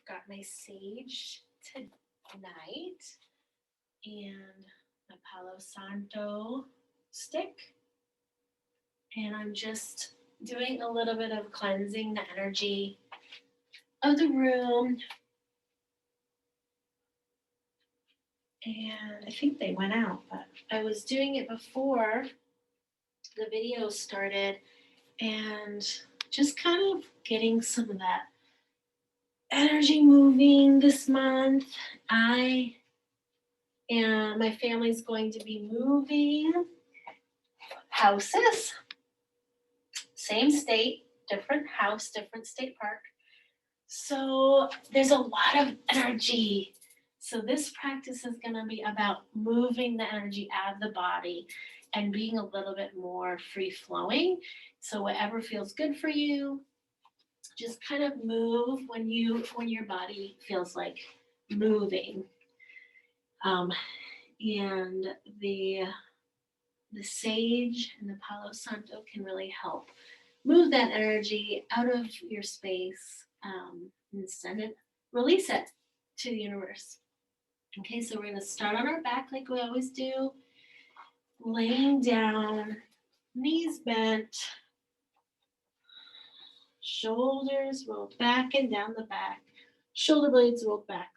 got my sage tonight and my Palo Santo stick. And I'm just doing a little bit of cleansing the energy of the room. And I think they went out, but I was doing it before the video started and just kind of getting some of that energy moving this month. I and my family's going to be moving houses, same state, different house, different state park. So there's a lot of energy. So this practice is going to be about moving the energy out of the body and being a little bit more free flowing. So whatever feels good for you, just kind of move when your body feels like moving. And the sage and the Palo Santo can really help move that energy out of your space, and send it, release it to the universe. Okay, so we're going to start on our back like we always do, laying down, knees bent, shoulders rolled back and down the back, shoulder blades rolled back,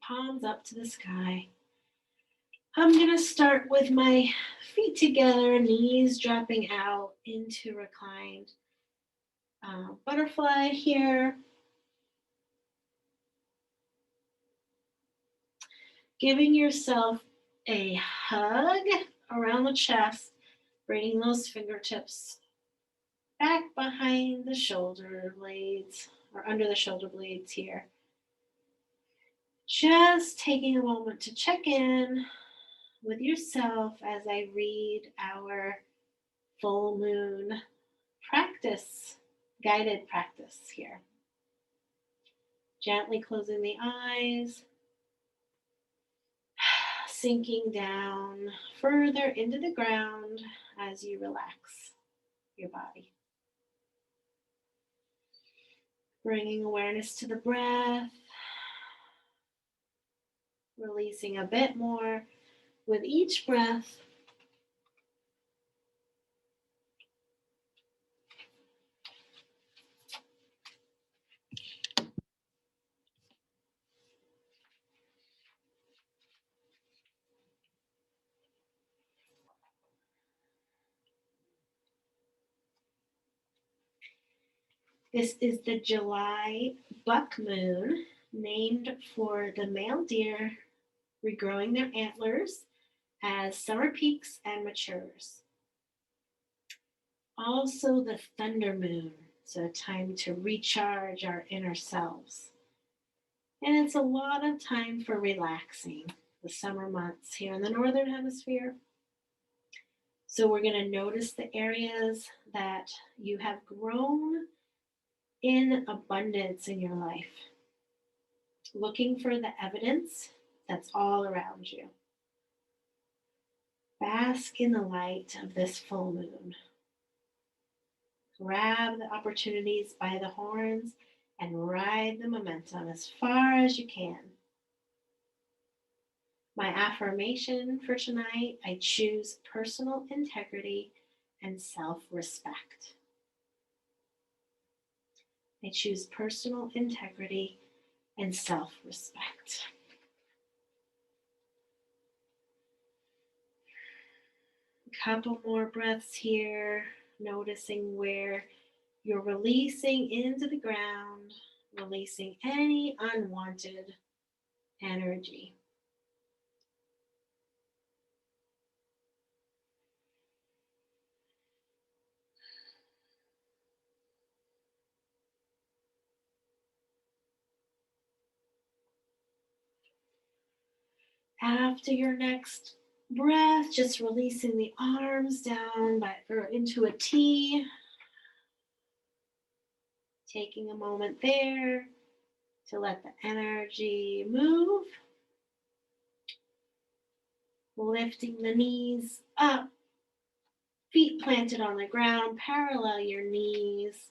palms up to the sky. I'm going to start with my feet together, knees dropping out into reclined butterfly here. Giving yourself a hug around the chest, bringing those fingertips back behind the shoulder blades or under the shoulder blades here. Just taking a moment to check in with yourself as I read our full moon practice, guided practice here. Gently closing the eyes, sinking down further into the ground as you relax your body. Bringing awareness to the breath, releasing a bit more with each breath. This is the July buck moon, named for the male deer regrowing their antlers as summer peaks and matures. Also the thunder moon, so a time to recharge our inner selves. And it's a lot of time for relaxing, the summer months here in the Northern Hemisphere. So we're going to notice the areas that you have grown in abundance in your life, looking for the evidence that's all around you. Bask in the light of this full moon. Grab the opportunities by the horns and ride the momentum as far as you can. My affirmation for tonight, I choose personal integrity and self-respect. I choose personal integrity and self-respect. A couple more breaths here, noticing where you're releasing into the ground, releasing any unwanted energy. After your next breath, just releasing the arms down or into a T. Taking a moment there to let the energy move. Lifting the knees up, feet planted on the ground, parallel your knees.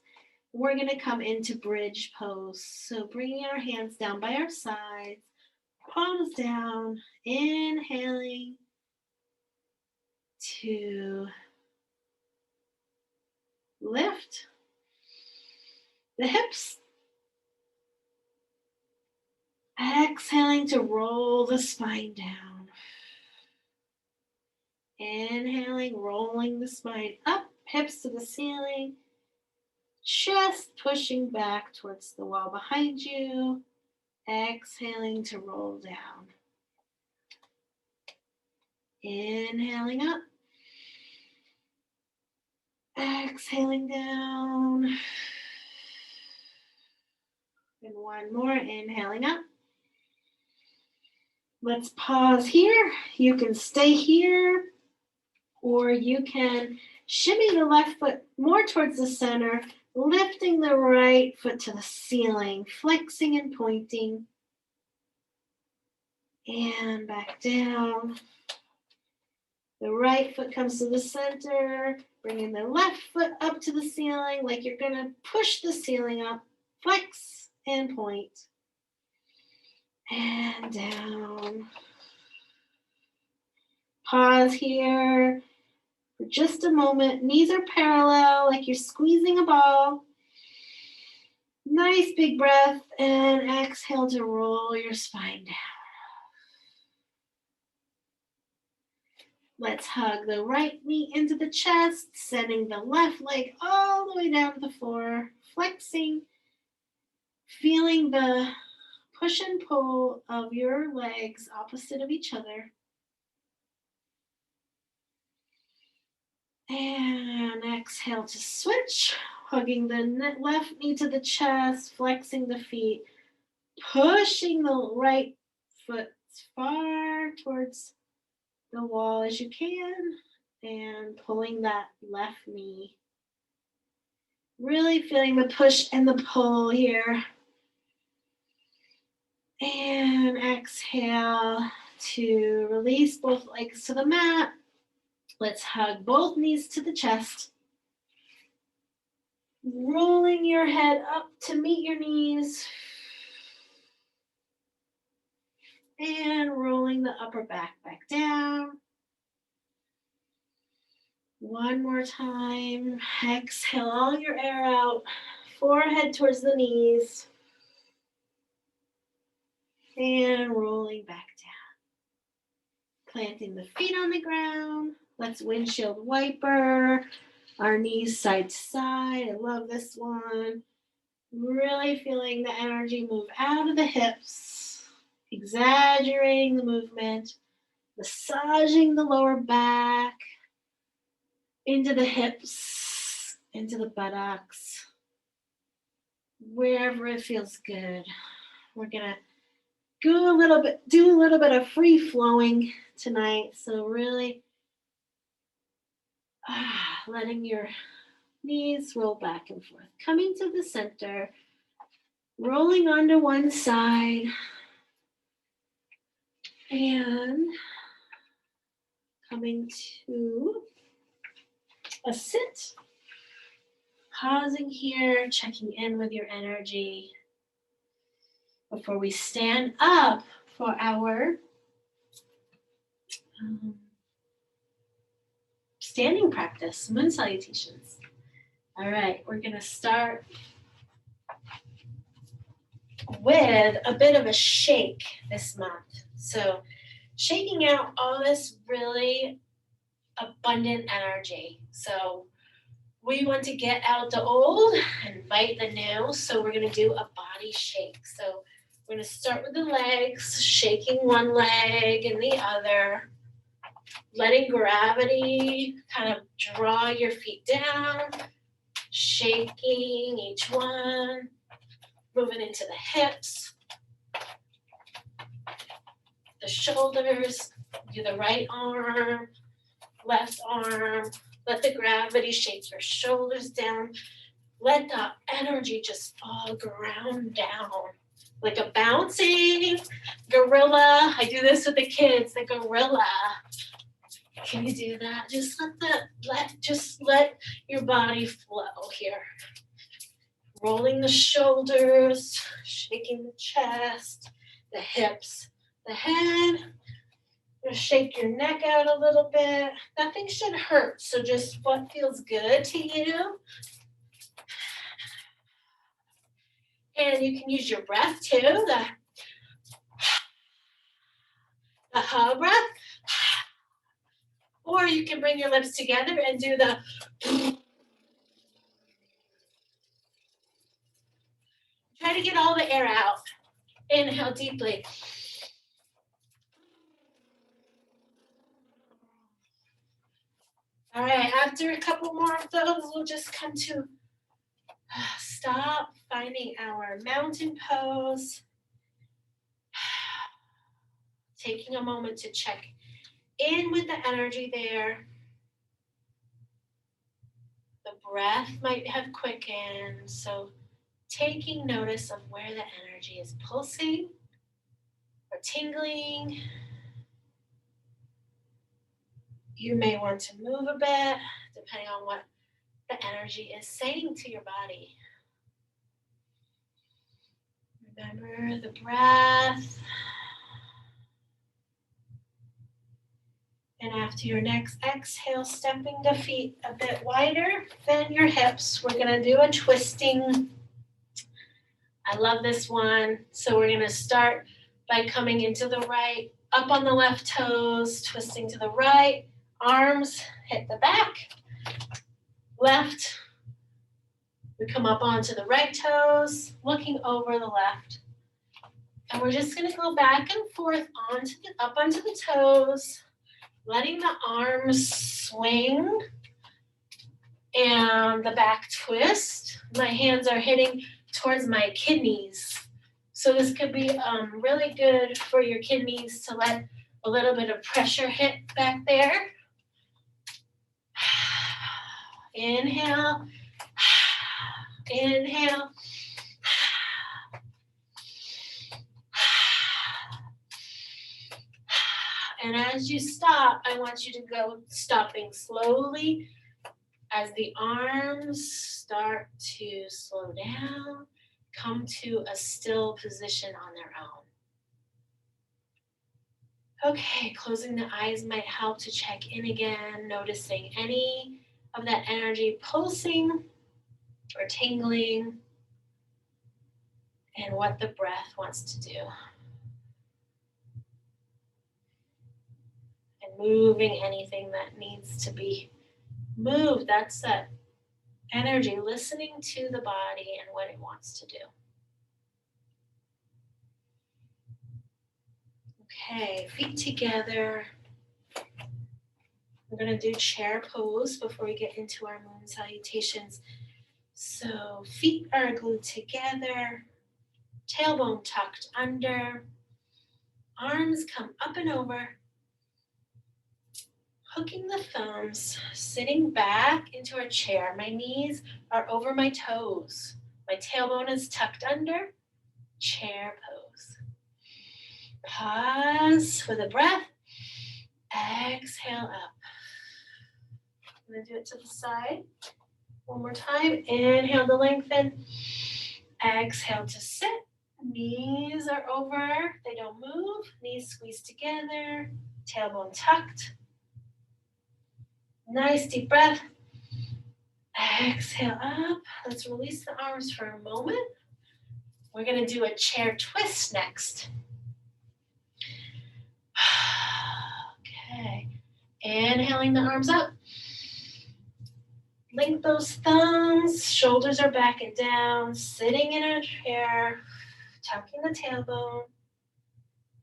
we're going to come into bridge pose. So bringing our hands down by our sides, palms down, inhaling to lift the hips. Exhaling to roll the spine down. Inhaling, rolling the spine up, hips to the ceiling. Chest pushing back towards the wall behind you. Exhaling to roll down. Inhaling up. Exhaling down. And one more, inhaling up. Let's pause here. You can stay here, or you can shimmy the left foot more towards the center, lifting the right foot to the ceiling, flexing and pointing. And back down. The right foot comes to the center, bringing the left foot up to the ceiling like you're going to push the ceiling up. Flex and point. And down. Pause here for just a moment. Knees are parallel like you're squeezing a ball. Nice big breath, and exhale to roll your spine down. Let's hug the right knee into the chest, sending the left leg all the way down to the floor, flexing, feeling the push and pull of your legs opposite of each other. And exhale to switch, hugging the left knee to the chest, flexing the feet, pushing the right foot as far towards the wall as you can, and pulling that left knee. Really feeling the push and the pull here. And exhale to release both legs to the mat. Let's hug both knees to the chest. Rolling your head up to meet your knees. And rolling the upper back down. One more time. Exhale all your air out. Forehead towards the knees. And rolling back down. Planting the feet on the ground. Let's windshield wiper. Our knees side to side. I love this one. Really feeling the energy move out of the hips. Exaggerating the movement. Massaging the lower back. Into the hips. Into the buttocks. Wherever it feels good. We're going to do a little bit of free flowing tonight. So really letting your knees roll back and forth. Coming to the center, rolling onto one side, and coming to a sit. Pausing here, checking in with your energy before we stand up for our standing practice, moon salutations. All right, we're going to start with a bit of a shake this month. So shaking out all this really abundant energy. So we want to get out the old and invite the new. So we're going to do a body shake. So we're going to start with the legs, shaking one leg and the other. Letting gravity kind of draw your feet down, shaking each one, moving into the hips, the shoulders, do the right arm, left arm, let the gravity shake your shoulders down, let the energy just all ground down like a bouncing gorilla. I do this with the kids, the gorilla. Can you do that? Just let your body flow here. Rolling the shoulders, shaking the chest, the hips, the head. Just shake your neck out a little bit. Nothing should hurt, so just what feels good to you. And you can use your breath too, the breath. Or you can bring your lips together and do the try to get all the air out. Inhale deeply. All right, after a couple more of those, we'll just come to stop, finding our mountain pose. Taking a moment to check in with the energy there. The breath might have quickened, so taking notice of where the energy is pulsing or tingling. You may want to move a bit, depending on what the energy is saying to your body. Remember the breath. And after your next exhale, stepping the feet a bit wider than your hips. We're going to do a twisting. I love this one. So we're going to start by coming into the right, up on the left toes, twisting to the right. Arms hit the back. Left. We come up onto the right toes, looking over the left. And we're just going to go back and forth up onto the toes, letting the arms swing and the back twist. My hands are hitting towards my kidneys. So this could be really good for your kidneys to let a little bit of pressure hit back there. Inhale. Inhale. And as you stop, I want you to go stopping slowly as the arms start to slow down, come to a still position on their own. Okay, closing the eyes might help to check in again, noticing any of that energy pulsing or tingling and what the breath wants to do. And moving anything that needs to be moved. That's that energy, listening to the body and what it wants to do. Okay, feet together. We're going to do chair pose before we get into our moon salutations. So feet are glued together, tailbone tucked under, arms come up and over, hooking the thumbs, sitting back into our chair. My knees are over my toes. My tailbone is tucked under, chair pose. Pause for the breath. Exhale up. I'm going to do it to the side. One more time. Inhale to lengthen. Exhale to sit. Knees are over. They don't move. Knees squeezed together. Tailbone tucked. Nice deep breath. Exhale up. Let's release the arms for a moment. We're going to do a chair twist next. Okay. Inhaling the arms up. Link those thumbs. Shoulders are back and down. Sitting in a chair. Tucking the tailbone.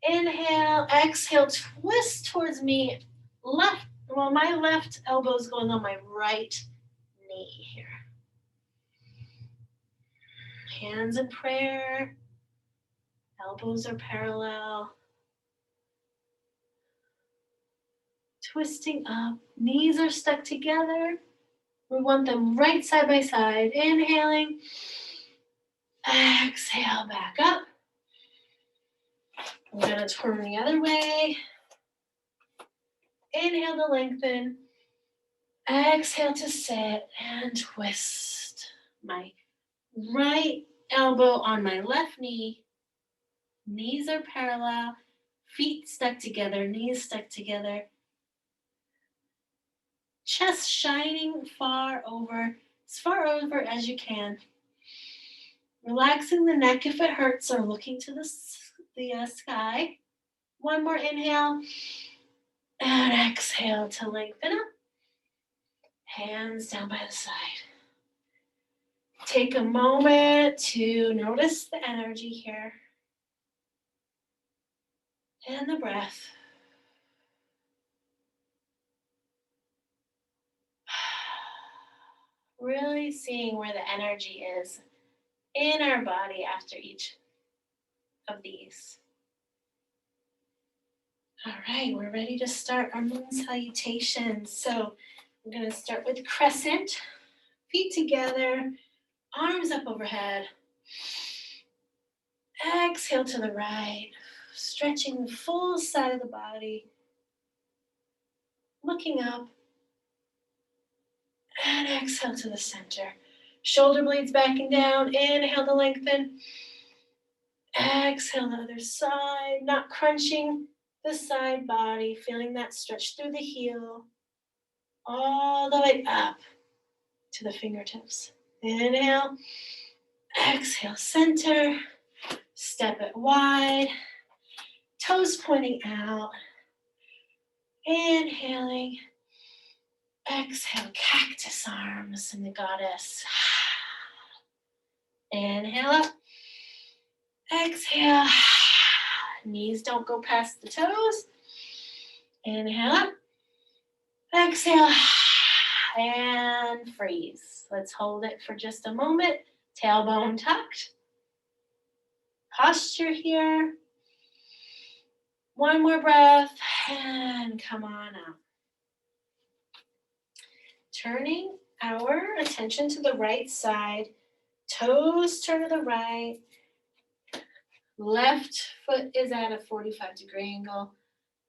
Inhale. Exhale. Twist towards me. Left. Well, my left elbow is going on my right knee here. Hands in prayer. Elbows are parallel. Twisting up. Knees are stuck together. We want them right side by side. Inhaling. Exhale, back up. We're going to turn the other way. Inhale to lengthen. Exhale to sit and twist. My Right elbow on my left knee. Knees are parallel. Feet stuck together. Knees stuck together. Chest shining far over, as far over as you can. Relaxing the neck if it hurts or looking to the sky. One more inhale and exhale to lengthen up. Hands down by the side. Take a moment to notice the energy here and the breath. Really seeing where the energy is in our body after each of these. All right, we're ready to start our moon salutation. So I'm going to start with crescent, feet together, arms up overhead. Exhale to the right, stretching the full side of the body, looking up, and exhale to the center. Shoulder blades backing down, inhale to lengthen. Exhale the other side, not crunching the side body, feeling that stretch through the heel, all the way up to the fingertips. Inhale, exhale, center, step it wide, toes pointing out. Inhaling, exhale, cactus arms in the goddess. Inhale up, exhale, knees don't go past the toes. Inhale up, exhale, and freeze. Let's hold it for just a moment. Tailbone tucked. Posture here. One more breath, and come on out. Turning our attention to the right side. Toes turn to the right. Left foot is at a 45-degree angle.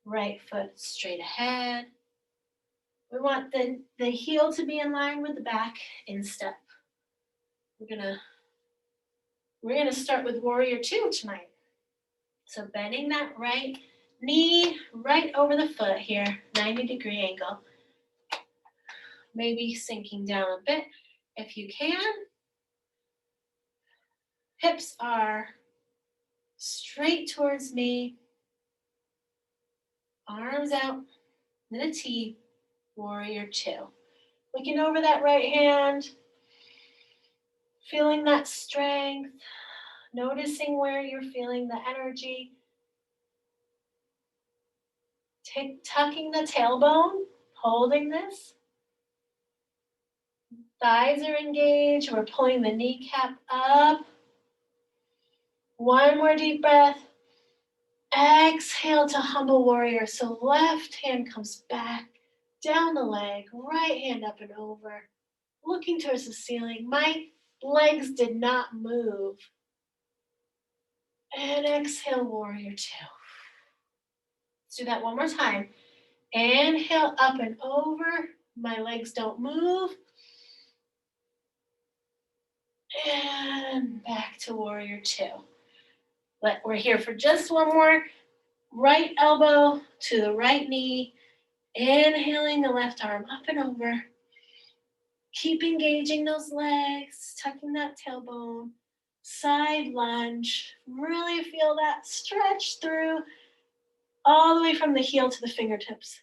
Right foot straight ahead. We want the heel to be in line with the back in step. We're gonna start with warrior two tonight. So bending that right knee right over the foot here, 90-degree angle. Maybe sinking down a bit if you can. Hips are straight towards me. Arms out in a T, warrior two. Looking over that right hand, feeling that strength, noticing where you're feeling the energy. Tucking the tailbone, holding this. Thighs are engaged. We're pulling the kneecap up. One more deep breath. Exhale to humble warrior. So left hand comes back, down the leg, right hand up and over, looking towards the ceiling. My legs did not move. And exhale, warrior two. Let's do that one more time. Inhale, up and over. My legs don't move. And back to warrior two. We're here for just one more. Right elbow to the right knee. Inhaling the left arm up and over. Keep engaging those legs, tucking that tailbone. Side lunge. Really feel that stretch through all the way from the heel to the fingertips.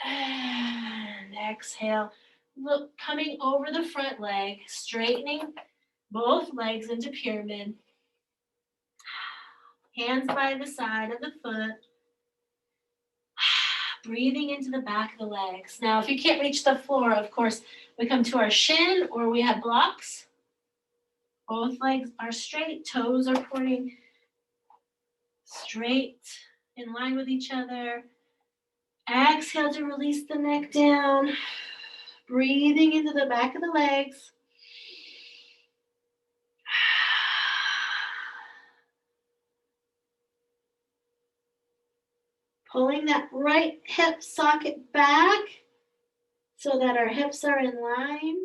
And exhale. Look, coming over the front leg, straightening both legs into pyramid. Hands by the side of the foot. Breathing into the back of the legs. Now, if you can't reach the floor, of course, we come to our shin or we have blocks. Both legs are straight. Toes are pointing straight in line with each other. Exhale to release the neck down. Breathing into the back of the legs. Pulling that right hip socket back so that our hips are in line.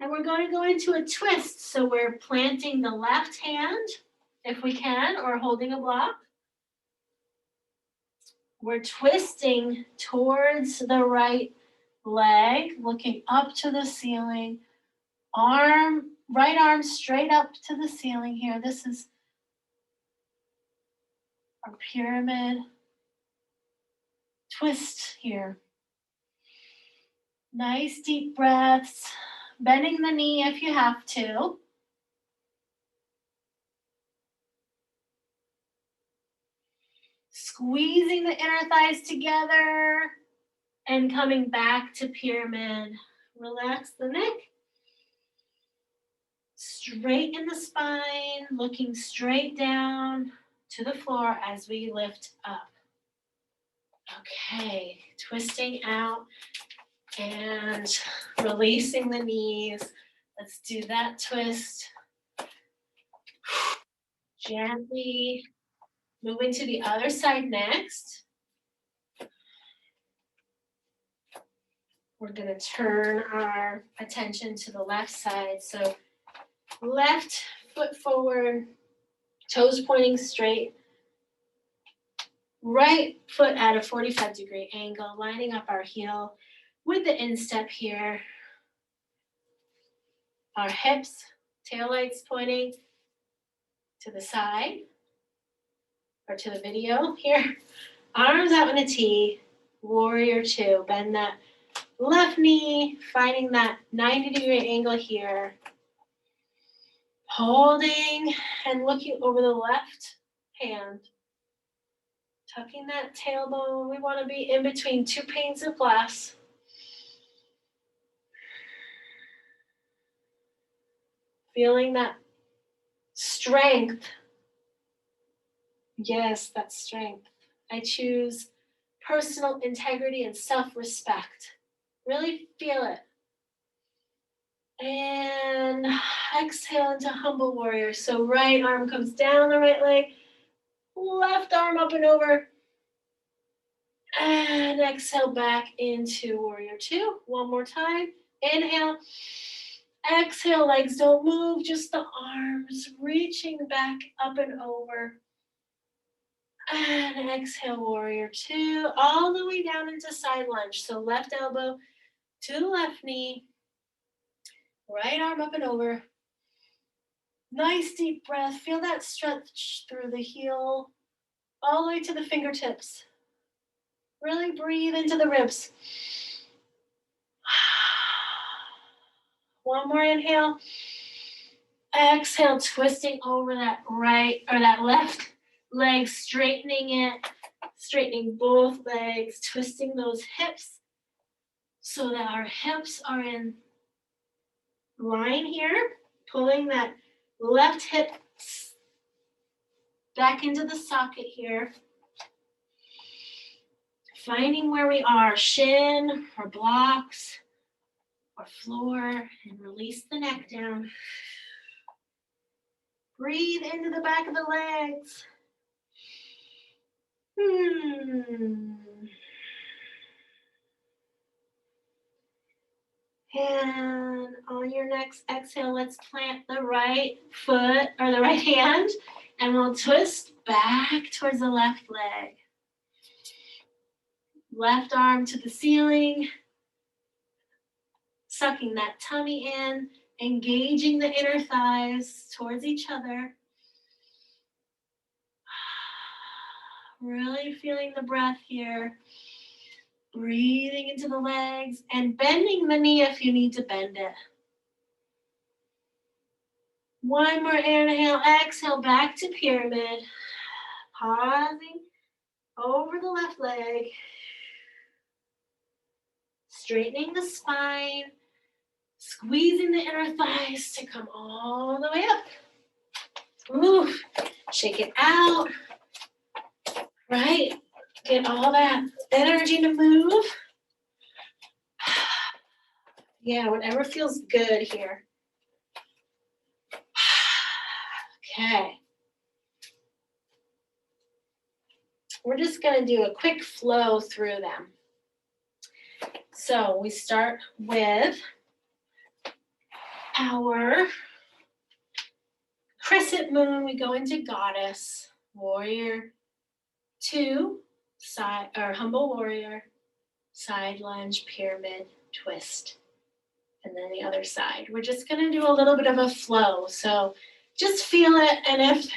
And we're going to go into a twist. So we're planting the left hand, if we can, or holding a block. We're twisting towards the right leg, looking up to the ceiling. Right arm straight up to the ceiling here. This is our pyramid twist here. Nice deep breaths. Bending the knee if you have to. Squeezing the inner thighs together and coming back to pyramid. Relax the neck. Straighten the spine, looking straight down to the floor as we lift up. Okay, twisting out and releasing the knees. Let's do that twist. Gently moving to the other side next. We're going to turn our attention to the left side. So left foot forward, toes pointing straight. Right foot at a 45-degree angle, lining up our heel with the instep here. Our hips, tail lights pointing to the side or to the video here. Arms out in a T, warrior two. Bend that left knee, finding that 90-degree angle here. Holding and looking over the left hand. Tucking that tailbone. We want to be in between two panes of glass. Feeling that strength. Yes, that strength. I choose personal integrity and self-respect. Really feel it. And exhale into humble warrior. So right arm comes down the right leg. Left arm up and over. And exhale back into warrior two. One more time. Inhale. Exhale, legs don't move, just the arms reaching back up and over. And exhale, warrior two, all the way down into side lunge. So left elbow to the left knee, right arm up and over. Nice deep breath. Feel that stretch through the heel, all the way to the fingertips. Really breathe into the ribs. One more inhale. Exhale, twisting over that right or that left leg, straightening it, straightening both legs, twisting those hips so that our hips are in line here, pulling that left hip back into the socket here. Finding where we are, shin or blocks or floor, and release the neck down. Breathe into the back of the legs. And on your next exhale, let's plant the right foot or the right hand, and we'll twist back towards the left leg. Left arm to the ceiling, sucking that tummy in, engaging the inner thighs towards each other. Really feeling the breath here. Breathing into the legs and bending the knee if you need to bend it. One more inhale, exhale, back to pyramid. Pausing over the left leg. Straightening the spine. Squeezing the inner thighs to come all the way up. Move. Shake it out. Right? Get all that energy to move. Yeah, whatever feels good here. Okay. We're just going to do a quick flow through them. So we start with our crescent moon, we go into goddess, warrior 2, side or humble warrior, side lunge, pyramid, twist, and then the other side. We're just going to do a little bit of a flow. So just feel it. And if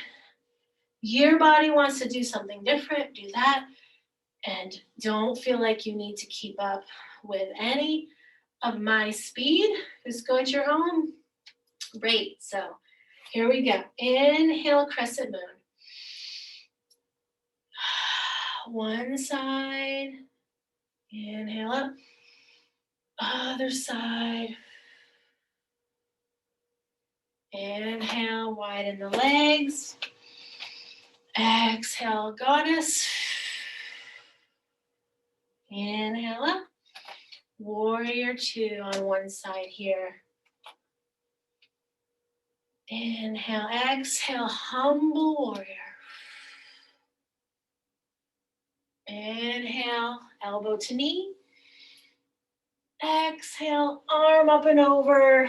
your body wants to do something different, do that. And don't feel like you need to keep up with any of my speed. Just go at your own rate. So here we go. Inhale, crescent moon. One side. Inhale up. Other side. Inhale, widen the legs. Exhale, goddess. Inhale up. Warrior 2 on one side here. Inhale, exhale, humble warrior. Inhale, elbow to knee. Exhale, arm up and over.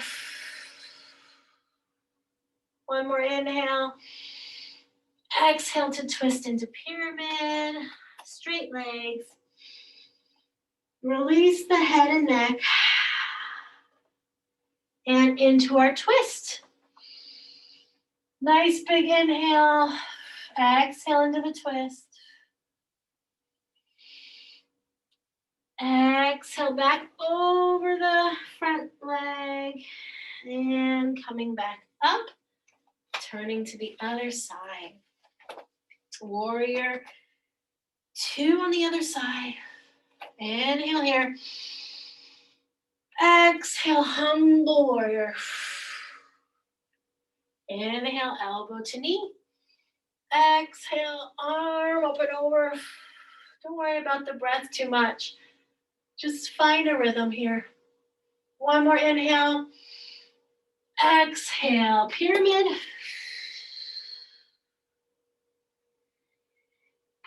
One more inhale. Exhale to twist into pyramid. Straight legs. Release the head and neck. And into our twist. Nice big inhale. Exhale into the twist. Exhale back over the front leg. And coming back up. Turning to the other side. Warrior 2 on the other side. Inhale here. Exhale, humble warrior. Inhale, elbow to knee. Exhale, arm up and over. Don't worry about the breath too much. Just find a rhythm here. One more inhale. Exhale, pyramid.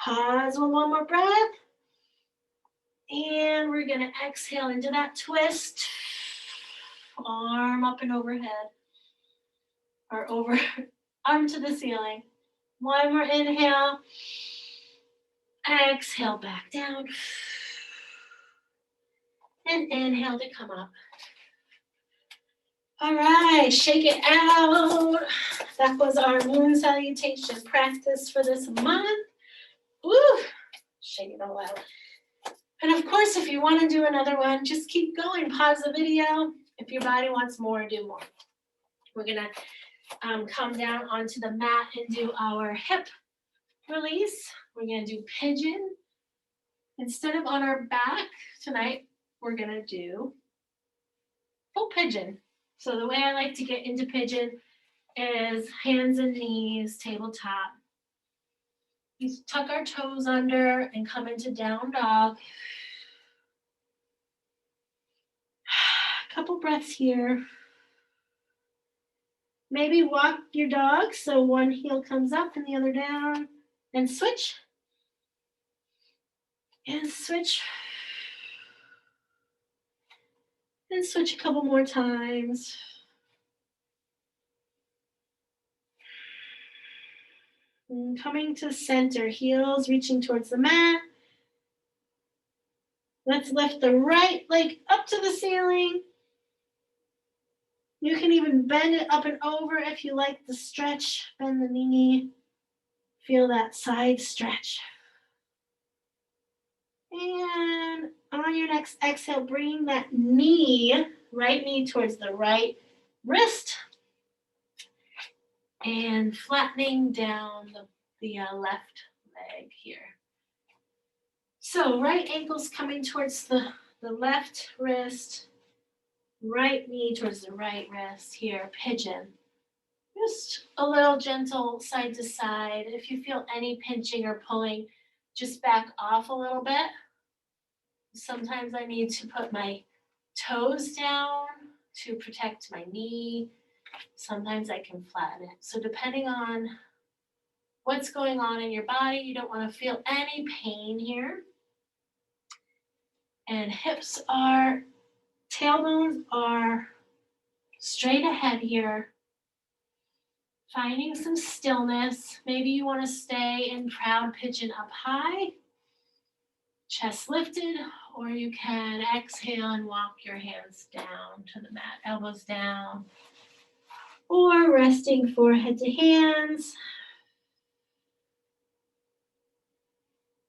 Pause with one more breath. And we're going to exhale into that twist. Arm up and overhead. Or over, arm to the ceiling. One more inhale. Exhale back down. And inhale to come up. All right, shake it out. That was our moon salutation practice for this month. Woo! Shake it all out. And of course, if you want to do another one, just keep going. Pause the video. If your body wants more, do more. We're going to come down onto the mat and do our hip release. We're going to do pigeon. Instead of on our back tonight, we're going to do full pigeon. So the way I like to get into pigeon is hands and knees, tabletop. We tuck our toes under and come into down dog. Couple breaths here. Maybe walk your dog so one heel comes up and the other down. And switch. And switch. And switch a couple more times. And coming to center, heels reaching towards the mat. Let's lift the right leg up to the ceiling. You can even bend it up and over if you like the stretch. Bend the knee. Feel that side stretch. And on your next exhale, bring that knee, right knee towards the right wrist. And flattening down the left leg here. So right ankle's coming towards the left wrist. Right knee towards the right wrist here, pigeon. Just a little gentle side to side. If you feel any pinching or pulling, just back off a little bit. Sometimes I need to put my toes down to protect my knee. Sometimes I can flatten it. So depending on what's going on in your body, you don't want to feel any pain here. And hips are, tailbones are straight ahead here. Finding some stillness. Maybe you want to stay in proud pigeon up high, chest lifted, or you can exhale and walk your hands down to the mat, elbows down, or resting forehead to hands.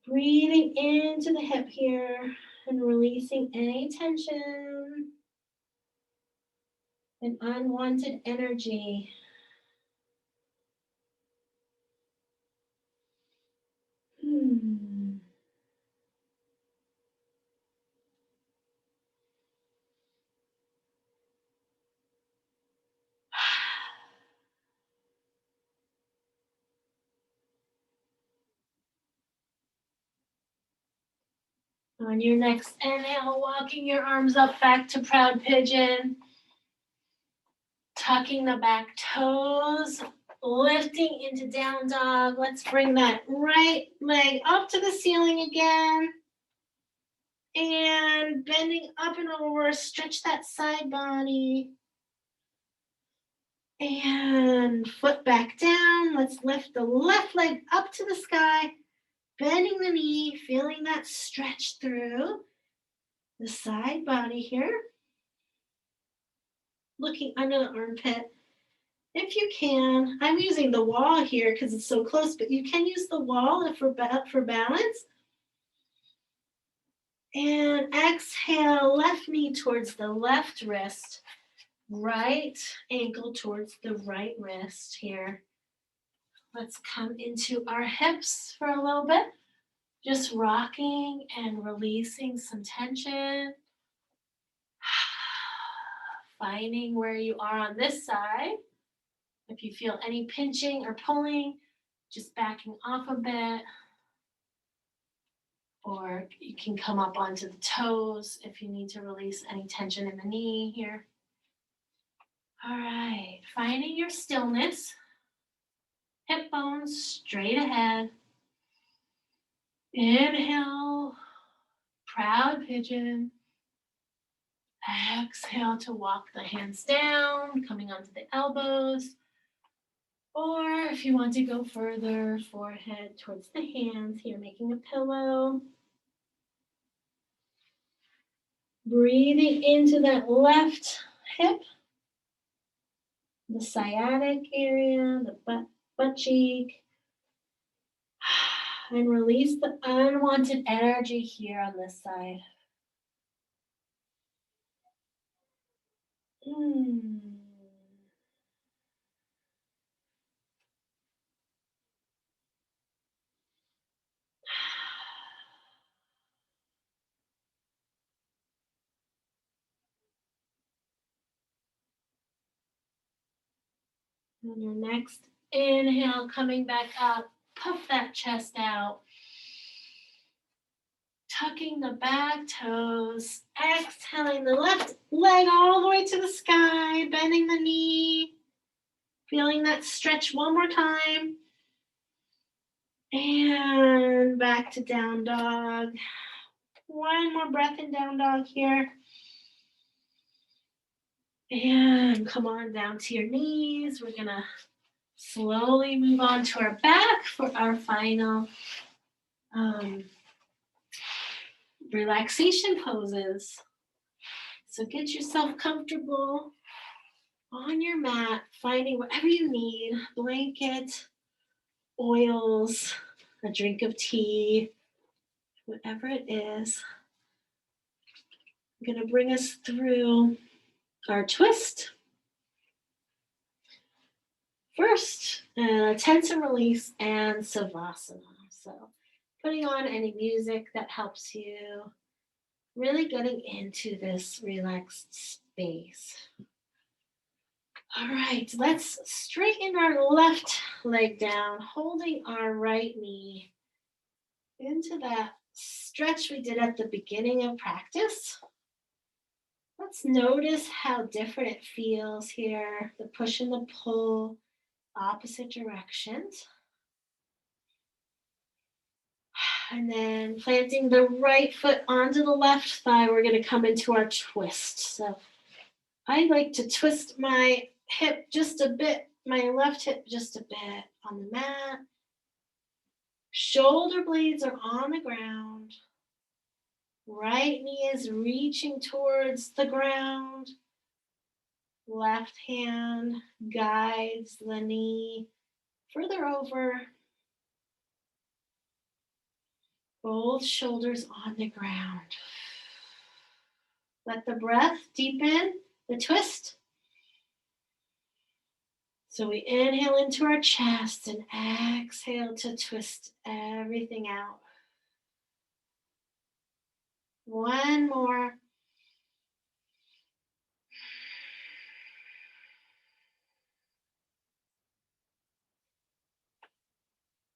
Breathing into the hip here and releasing any tension and unwanted energy. On your next inhale, walking your arms up back to proud pigeon. Tucking the back toes, lifting into down dog. Let's bring that right leg up to the ceiling again. And bending up and over, stretch that side body. And foot back down. Let's lift the left leg up to the sky, bending the knee, feeling that stretch through the side body here. Looking under the armpit. If you can, I'm using the wall here because it's so close, but you can use the wall for balance. And exhale, left knee towards the left wrist, right ankle towards the right wrist here. Let's come into our hips for a little bit. Just rocking and releasing some tension. Finding where you are on this side. If you feel any pinching or pulling, just backing off a bit. Or you can come up onto the toes if you need to release any tension in the knee here. All right, finding your stillness. Hip bones straight ahead. Inhale, proud pigeon. Exhale to walk the hands down, coming onto the elbows. Or if you want to go further, forehead towards the hands here, making a pillow. Breathing into that left hip, the sciatic area, the butt cheek. And release the unwanted energy here on this side. And your next inhale, coming back up, puff that chest out. Tucking the back toes, exhaling the left leg all the way to the sky, bending the knee, feeling that stretch one more time. And back to down dog. One more breath in down dog here. And come on down to your knees. We're gonna slowly move on to our back for our final relaxation poses. So get yourself comfortable on your mat, finding whatever you need, blanket, oils, a drink of tea, whatever it is. I'm going to bring us through our twist. First, tense and release and Savasana. So putting on any music that helps you, really getting into this relaxed space. All right, let's straighten our left leg down, holding our right knee into that stretch we did at the beginning of practice. Let's notice how different it feels here, the push and the pull, opposite directions. And then planting the right foot onto the left thigh, we're going to come into our twist. So I like to twist my hip just a bit, my left hip just a bit on the mat. Shoulder blades are on the ground. Right knee is reaching towards the ground. Left hand guides the knee further over. Both shoulders on the ground. Let the breath deepen the twist. So we inhale into our chest and exhale to twist everything out. One more.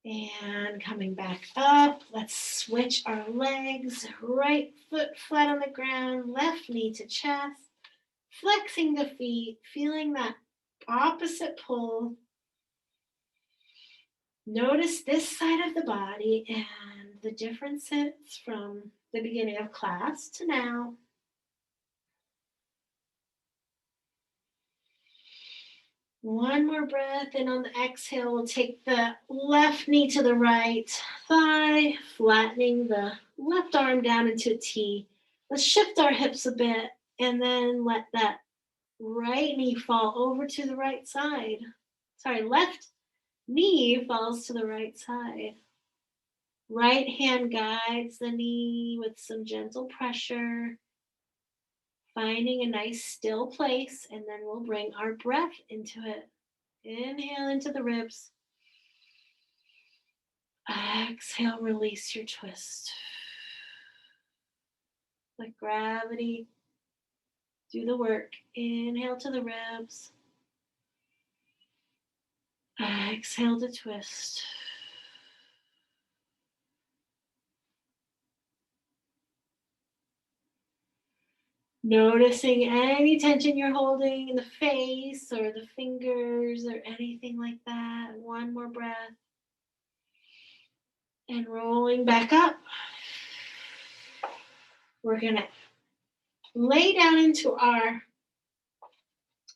And coming back up, let's switch our legs. Right foot flat on the ground, left knee to chest. Flexing the feet, feeling that opposite pull. Notice this side of the body and the differences from the beginning of class to now. One more breath, and on the exhale, we'll take the left knee to the right thigh, flattening the left arm down into a T. Let's shift our hips a bit, and then let that right knee fall over to the right side. Sorry, left knee falls to the right side. Right hand guides the knee with some gentle pressure, finding a nice still place, and then we'll bring our breath into it. Inhale into the ribs. Exhale, release your twist. Let gravity do the work. Inhale to the ribs. Exhale to twist. Noticing any tension you're holding in the face or the fingers or anything like that. One more breath. And rolling back up. We're going to lay down into our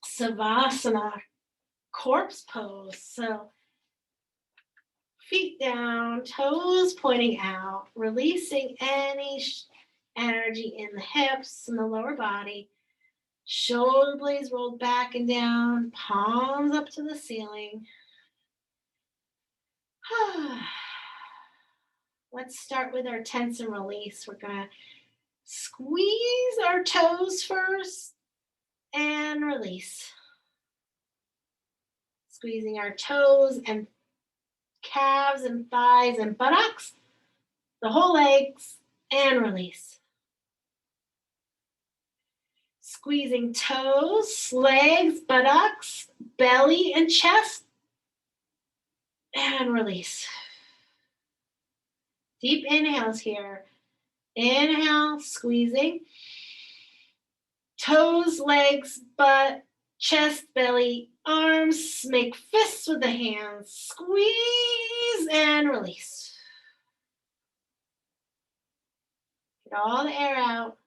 Savasana, corpse pose. So feet down, toes pointing out, releasing any energy in the hips and the lower body. Shoulder blades rolled back and down, palms up to the ceiling. Let's start with our tense and release. We're going to squeeze our toes first and release. Squeezing our toes and calves and thighs and buttocks, the whole legs, and release. Squeezing toes, legs, buttocks, belly, and chest, and release. Deep inhales here. Inhale, squeezing. Toes, legs, butt, chest, belly, arms. Make fists with the hands. Squeeze and release. Get all the air out.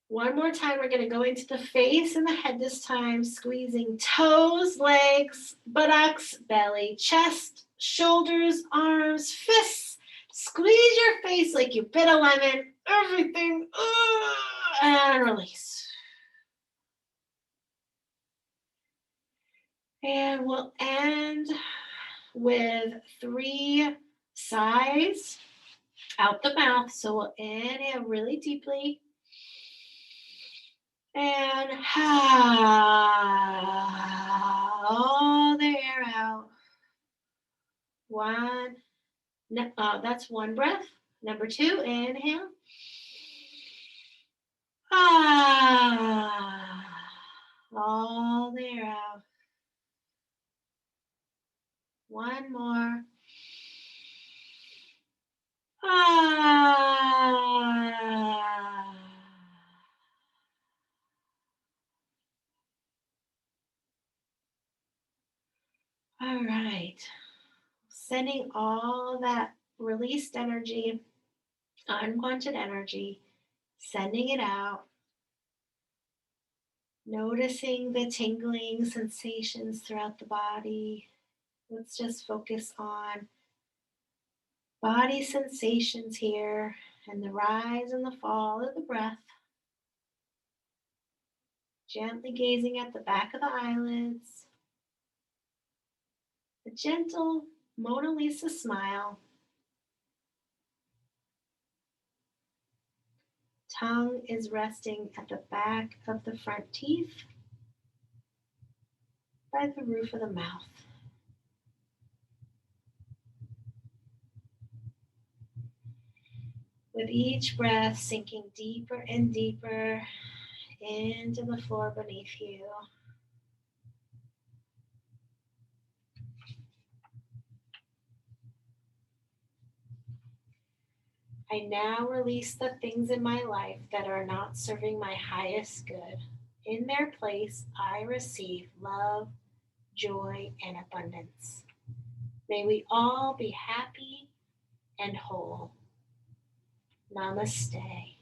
One more time, we're going to go into the face and the head this time, squeezing toes, legs, buttocks, belly, chest, shoulders, arms, fists. Squeeze your face like you bit a lemon, everything, and release. And we'll end with 3 sighs out the mouth. So we'll inhale really deeply. And all the air out. That's one breath. Number 2, inhale. All the air out. One more. All right. Sending all that released energy, unwanted energy, sending it out, noticing the tingling sensations throughout the body. Let's just focus on body sensations here and the rise and the fall of the breath. Gently gazing at the back of the eyelids, a gentle Mona Lisa smile. Tongue is resting at the back of the front teeth by the roof of the mouth. With each breath, sinking deeper and deeper into the floor beneath you. I now release the things in my life that are not serving my highest good. In their place, I receive love, joy, and abundance. May we all be happy and whole. Namaste.